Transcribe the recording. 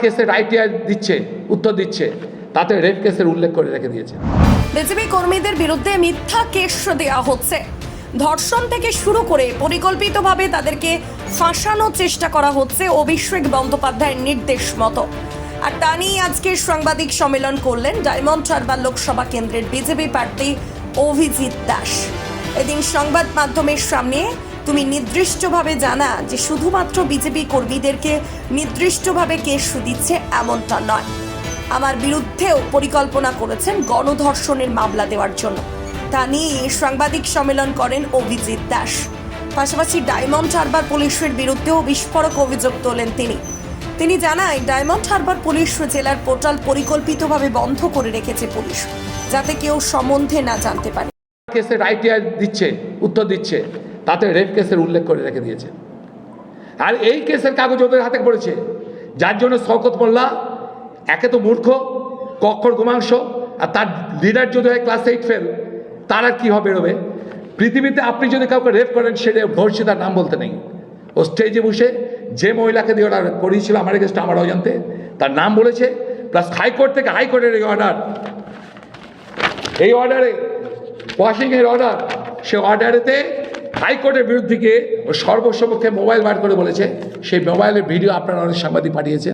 কেসের আইটিআই দিচ্ছে, উত্তর দিচ্ছে, তাতে রেপ কেসের উল্লেখ করে রেখে দিয়েছে। বিজেপি কর্মীদের বিরুদ্ধে মিথ্যা কেস দেওয়া হচ্ছে। ধর্ষণ থেকে শুরু করে পরিকল্পিতভাবে তাদেরকে ফাঁসানোর চেষ্টা করা হচ্ছে অভিষেক বন্দ্যোপাধ্যায়ের নির্দেশ মতো। আর তা নিয়ে আজকে সাংবাদিক সম্মেলন করলেন ডায়মন্ড হারবার লোকসভা কেন্দ্রের বিজেপি প্রার্থী অভিজিৎ দাস। এদিন সংবাদ মাধ্যমের সামনে তুমি নির্দিষ্টভাবে জানা যে শুধুমাত্র বিজেপি কর্মীদেরকে নির্দিষ্টভাবে কেস দিচ্ছে এমনটা নয়, আমার বিরুদ্ধেও পরিকল্পনা করেছেন গণধর্ষণের মামলা দেওয়ার জন্য। তা নিয়ে সাংবাদিক সম্মেলন করেন অভিজিৎ দাস। পাশাপাশি ডায়মন্ড হারবার পুলিশের বিরুদ্ধেও বিস্ফোরক অভিযোগ তোলেন তিনি জানায়, ডায়মন্ড হারবার পুলিশ জেলার পোর্টাল পরিকল্পিতভাবে বন্ধ করে রেখেছে পুলিশ, যাতে কেউ সম্বন্ধে না জানতে পারে। কেসের আইটিআই দিচ্ছে, উত্তর দিচ্ছে, তাতে রেপ কেসের উল্লেখ করে রেখে দিয়েছে। আর এই কেসের কাগজ ওদের হাতে পড়েছে, যার জন্য শওকত মোল্লা একে তো মূর্খ, কক্কর গোমাংস, আর তার লিডার যদি হয় ক্লাস 8 ফেল, তার আর কী হবে বেরোবে। পৃথিবীতে আপনি যদি কাউকে রেপ করেন, সেটা ধর্ষী, তার নাম বলতে নেই। ও স্টেজে বসে যে মহিলাকে দিয়ে অর্ডার করিয়েছিল আমার এগেস্টে, আমার অজান্তে, তার নাম বলেছে। প্লাস হাইকোর্ট থেকে, হাইকোর্টের এই অর্ডারে ওয়াশিংয়ের অর্ডার, সে অর্ডারেতে হাইকোর্টের বিরুদ্ধে গিয়ে ও সর্বসমক্ষে মোবাইল বার করে বলেছে, সেই মোবাইলের ভিডিও আপনারা অনেক সাংবাদিক পাঠিয়েছে।